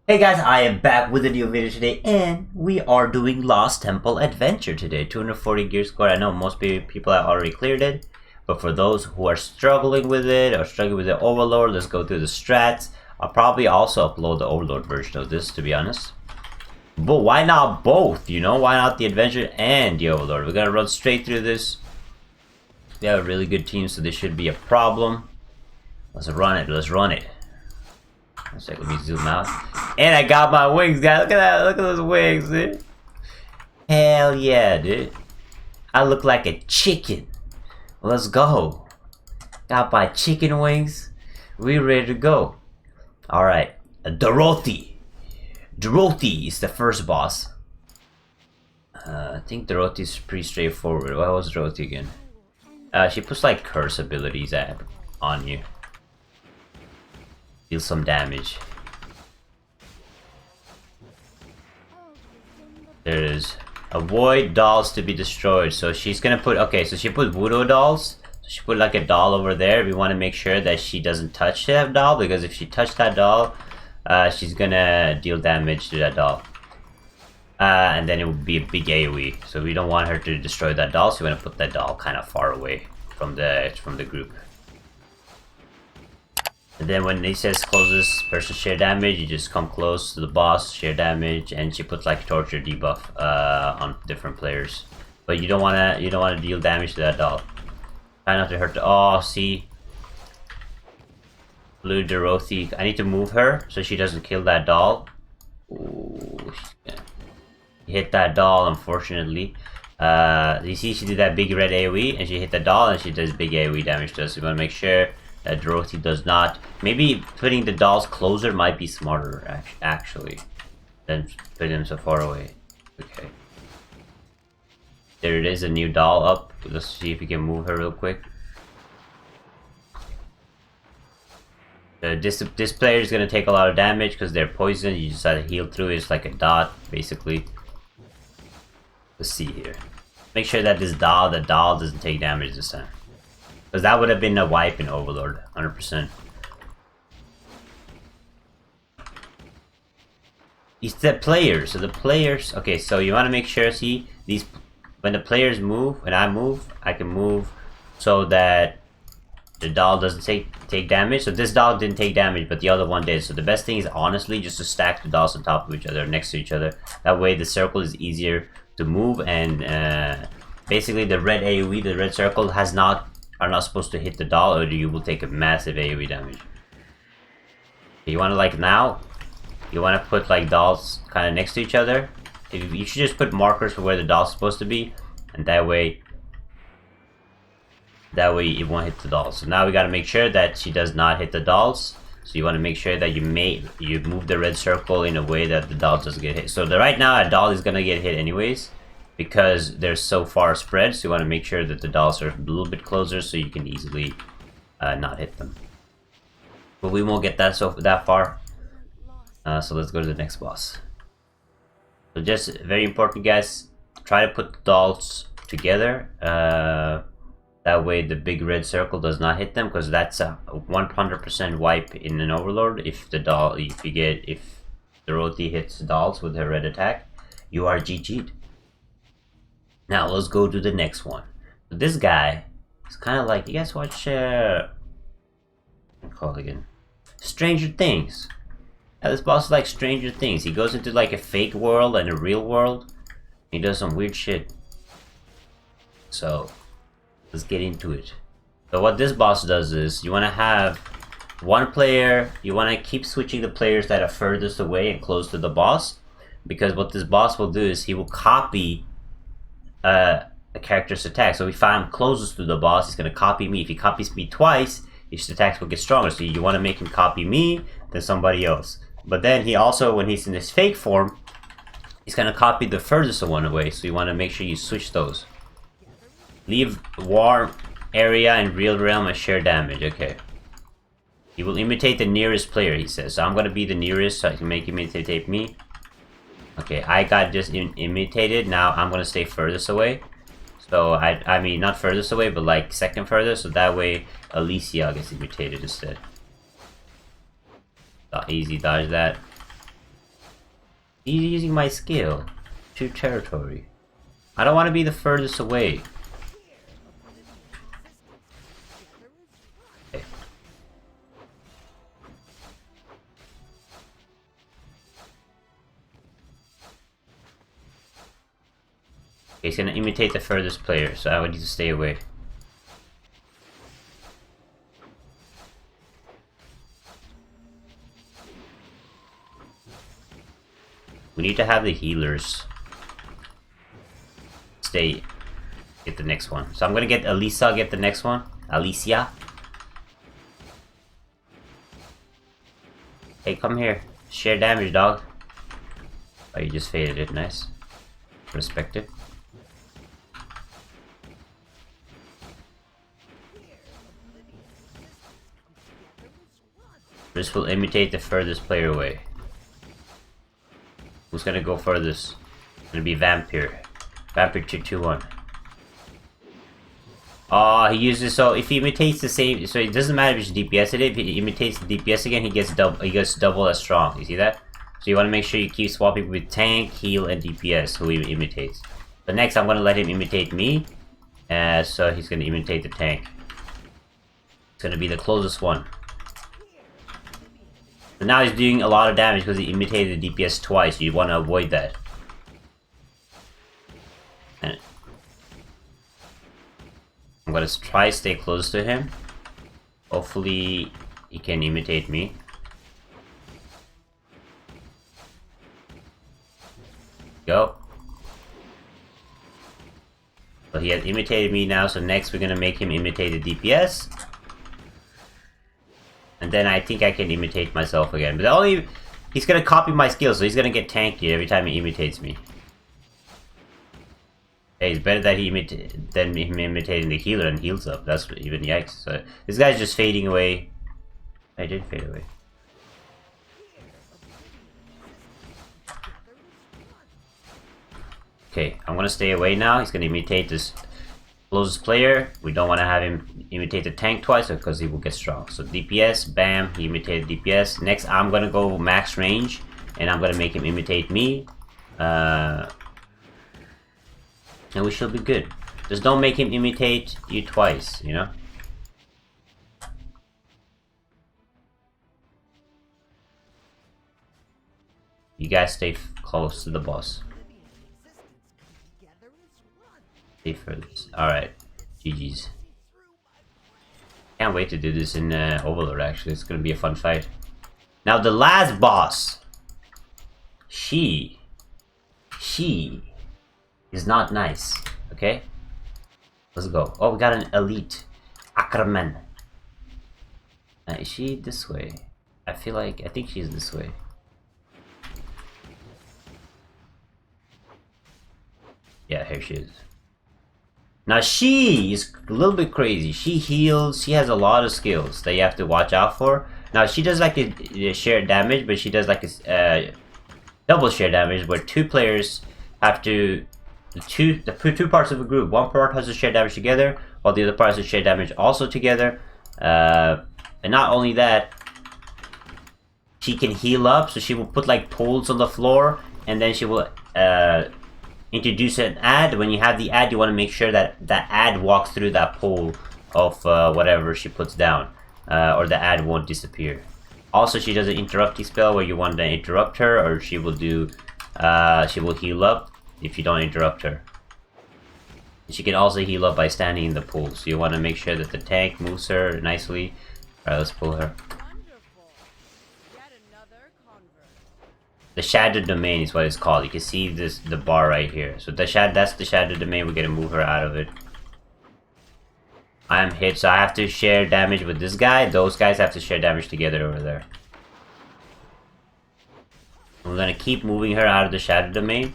Hey guys, I am back with a new video today, and we are doing Lost Temple Adventure today. 240 gear score. I know most people have already cleared it, but for those who are struggling with it or struggling with the Overlord, let's go through the strats. I'll probably also upload the Overlord version of this, to be honest. But why not both, you know? Why not the Adventure and the Overlord? We're gonna run straight through this. We have a really good team, so this should be a problem. Let's run it, let's run it. One sec, let me zoom out. And I got my wings, guys. Look at that. Look at those wings, dude. Hell yeah, dude. I look like a chicken. Let's go. Got my chicken wings. We ready to go. Alright. Dorothy. Dorothy is the first boss. I think Dorothy's pretty straightforward. What was Dorothy again? She puts like curse abilities on you. Deal some damage. There it is. Avoid dolls to be destroyed. So she's gonna put, okay, so she put voodoo dolls. So she put like a doll over there. We want to make sure that she doesn't touch that doll, because if she touched that doll, she's gonna deal damage to that doll. And then it would be a big AoE. So we don't want her to destroy that doll, so we want to put that doll kind of far away from the group. And then when he says closest person share damage, you just come close to the boss, share damage, and she puts like torture debuff on different players. But you don't wanna deal damage to that doll. Try not to hurt the, oh, see, Blue Dorothy. I need to move her so she doesn't kill that doll. Ooh, hit that doll, unfortunately. You see, she did that big red AoE, and she hit the doll, and she does big AoE damage to us. So we wanna make sure that Dorothy does not. Maybe putting the dolls closer might be smarter, actually, than putting them so far away. Okay. There it is, a new doll up. Let's see if we can move her real quick. This player is gonna take a lot of damage because they're poisoned. You just have to heal through it. It's like a dot, basically. Let's see here. Make sure that the doll doesn't take damage this time. Because that would have been a wipe in Overlord, 100%. It's the players. So the players. Okay, so you want to make sure. See these when the players move. When I move, I can move so that the doll doesn't take damage. So this doll didn't take damage, but the other one did. So the best thing is honestly just to stack the dolls on top of each other, next to each other. That way the circle is easier to move, and basically the red AoE, the red circle, are not supposed to hit the doll, or you will take a massive AoE damage. You want to, like, now, you want to put like dolls kind of next to each other. You should just put markers for where the doll's supposed to be, and that way it won't hit the dolls. So now we got to make sure that she does not hit the dolls. So you want to make sure that you move the red circle in a way that the doll doesn't get hit. So right now a doll is gonna get hit anyways, because they're so far spread. So you want to make sure that the dolls are a little bit closer so you can easily not hit them. But we won't get that far. So let's go to the next boss. So just very important, guys, try to put the dolls together. That way the big red circle does not hit them, because that's a 100% wipe in an Overlord. If Dorothy hits dolls with her red attack, you are GG'd. Now let's go to the next one. So this guy is kind of like, you guys watch what call it again? Stranger Things. Now this boss is like Stranger Things. He goes into like a fake world and a real world. He does some weird shit. So let's get into it. So what this boss does is, you want to have one player, you want to keep switching the players that are furthest away and close to the boss, because what this boss will do is he will copy a character's attack. So if I'm closest to the boss, he's going to copy me. If he copies me twice, his attacks will get stronger. So you want to make him copy me, then somebody else. But then he also, when he's in his fake form, he's going to copy the furthest one away. So you want to make sure you switch those. Leave war area and real realm and share damage. Okay. He will imitate the nearest player, he says. So I'm going to be the nearest, so I can make him imitate me. Okay, I got just imitated. Now I'm going to stay furthest away. So I mean, not furthest away, but like second furthest. So that way Alicia gets imitated instead. Easy dodge that. He's using my skill. To territory. I don't want to be the furthest away. Okay. He's gonna imitate the furthest player, so I would need to stay away. We need to have the healers stay. Get the next one. So I'm gonna get Elisa, get the next one. Alicia. Hey, come here. Share damage, dog. Oh, you just faded it. Nice. Respect it. This will imitate the furthest player away. Who's gonna go furthest? It's gonna be Vampire. Vampire 2-2-1. Oh, he uses, so if he imitates the same, so it doesn't matter which DPS it is. If he imitates the DPS again, he gets double as strong. You see that? So you want to make sure you keep swapping with tank, heal, and DPS who he imitates. But next, I'm gonna let him imitate me. So he's gonna imitate the tank. It's gonna be the closest one. So now he's doing a lot of damage because he imitated the DPS twice. You want to avoid that. And I'm gonna try to stay close to him. Hopefully he can imitate me. Go. So he has imitated me now, so next we're gonna make him imitate the DPS. And then I think I can imitate myself again. But he's gonna copy my skills, so he's gonna get tanky every time he imitates me. Hey, it's better that than him imitating the healer and heals up. That's even yikes. So this guy's just fading away. I did fade away. Okay, I'm gonna stay away now. He's gonna imitate this closest player. We don't want to have him imitate the tank twice because he will get strong. So DPS, bam, he imitated DPS. Next, I'm gonna go max range, and I'm gonna make him imitate me. And we should be good. Just don't make him imitate you twice, you know? You guys stay close to the boss. Stay furthest. Alright. GG's. Can't wait to do this in Overlord, actually. It's gonna be a fun fight. Now, the last boss. She is not nice. Okay? Let's go. Oh, we got an elite. Ackerman. Is she this way? I think she's this way. Yeah, here she is. Now she is a little bit crazy. She heals. She has a lot of skills that you have to watch out for. Now she does like a shared damage, but she does like a double share damage where two players have to the two parts of a group. One part has to share damage together, while the other part has to share damage also together. And not only that, she can heal up. So she will put like poles on the floor, and then she will introduce an ad. When you have the ad, you want to make sure that that ad walks through that pole of whatever she puts down, or the ad won't disappear. Also, she does an interrupting spell where you want to interrupt her, or she will do she will heal up if you don't interrupt her. She can also heal up by standing in the pool, so you want to make sure that the tank moves her nicely. Alright, let's pull her. The Shadow Domain is what it's called. You can see the bar right here. So that's the Shadow Domain. We're gonna move her out of it. I'm hit, so I have to share damage with this guy. Those guys have to share damage together over there. We're gonna keep moving her out of the Shadow Domain.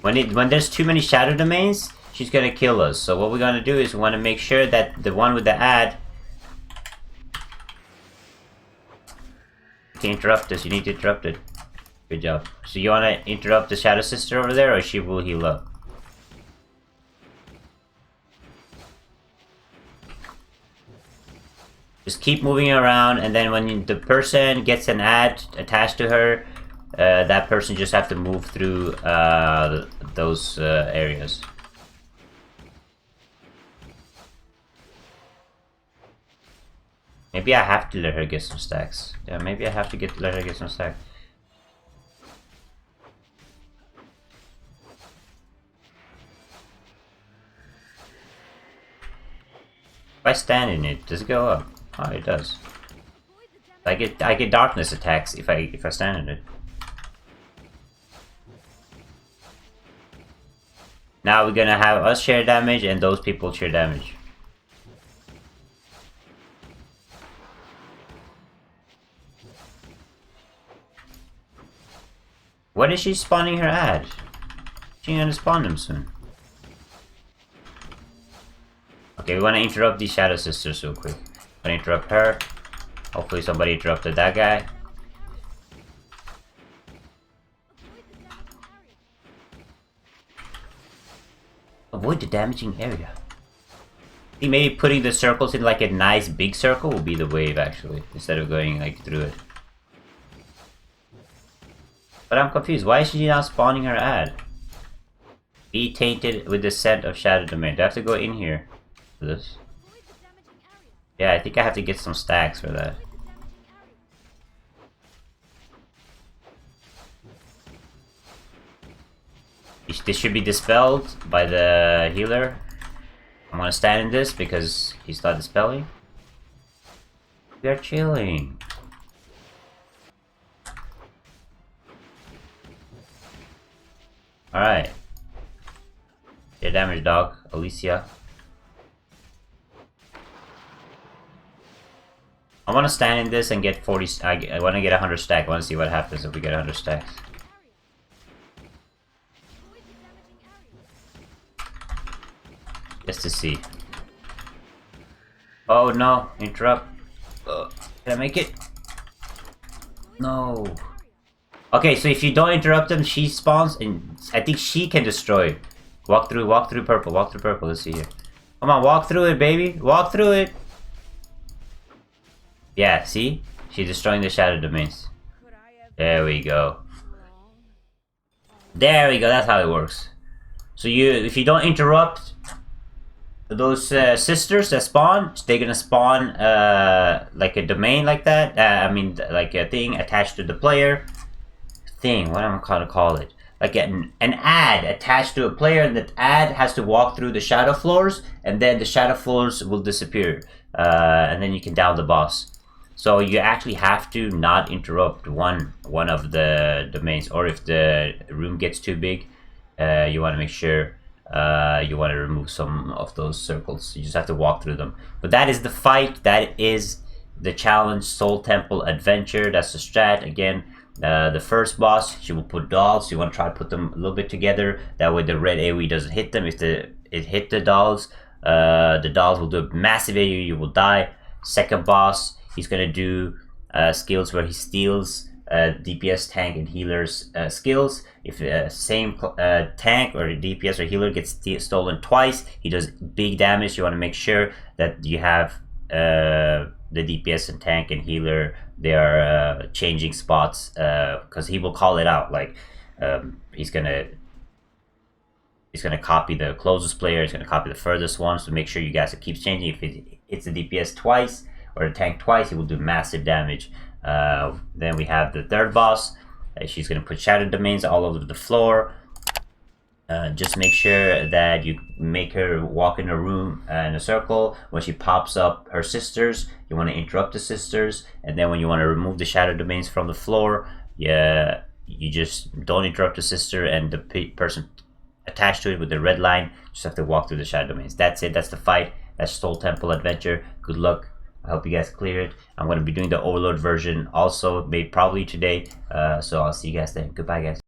When there's too many Shadow Domains, she's gonna kill us. So what we're gonna do is we want to make sure that the one with the ad can interrupt us. You need to interrupt it. Good job. So you want to interrupt the Shadow Sister over there, or she will heal up? Just keep moving around, and then when the person gets an ad attached to her, that person just have to move through those areas. Maybe I have to let her get some stacks. Yeah, maybe I have to let her get some stacks. If I stand in it, does it go up? Oh, it does. I get darkness attacks if I stand in it. Now we're gonna have us share damage and those people share damage. When is she spawning her ad? She's gonna spawn them soon. Okay, we wanna interrupt these Shadow Sisters real quick. Wanna interrupt her. Hopefully somebody interrupted that guy. Avoid the damaging area. I think maybe putting the circles in like a nice big circle will be the wave actually, instead of going like through it. But I'm confused. Why is she not spawning her ad? Be tainted with the scent of Shadow Domain. Do I have to go in here for this? Yeah, I think I have to get some stacks for that. This should be dispelled by the healer. I'm gonna stand in this because he's not dispelling. We are chilling. Alright. Get damage, dog. Alicia. I want to stand in this and get 40. I want to get 100 stack. I want to see what happens if we get 100 stacks. Just to see. Oh no! Interrupt. Can I make it? No. Okay, so if you don't interrupt them, she spawns, and I think she can destroy. Walk through purple, walk through purple. Let's see here. Come on, walk through it, baby. Walk through it. Yeah, see? She's destroying the Shadow Domains. There we go. There we go, that's how it works. So if you don't interrupt those sisters that spawn, they're gonna spawn like a domain like that. I mean, like a thing attached to the player. What am I gonna call it? Like an ad attached to a player, and that ad has to walk through the shadow floors, and then the shadow floors will disappear, and then you can down the boss. So you actually have to not interrupt one of the domains, or if the room gets too big, you want to make sure you want to remove some of those circles. You just have to walk through them. But that is the fight. That is the challenge. Soul Temple Adventure. That's the strat. Again, the first boss, she will put dolls. You want to try to put them a little bit together. That way the red AoE doesn't hit them. If it hit the dolls will do a massive AoE. You will die. Second boss, he's gonna do skills where he steals DPS, tank, and healer's skills. If same tank or DPS or healer gets stolen twice, he does big damage. You want to make sure that you have the DPS and tank and healer, they are changing spots, because he will call it out. Like he's gonna copy the closest player, he's gonna copy the furthest one, so make sure you guys keep changing. If it hits the DPS twice or the tank twice, it will do massive damage. Then we have the third boss. She's going to put shadow domains all over the floor. Just make sure that you make her walk in a room in a circle. When she pops up her sisters, you want to interrupt the sisters. And then when you want to remove the shadow domains from the floor, you just don't interrupt the sister and the person attached to it with the red line. Just have to walk through the shadow domains. That's it. That's the fight. That's Soul Temple Adventure. Good luck. I hope you guys clear it. I'm going to be doing the Overload version also, maybe probably today. So I'll see you guys then. Goodbye, guys.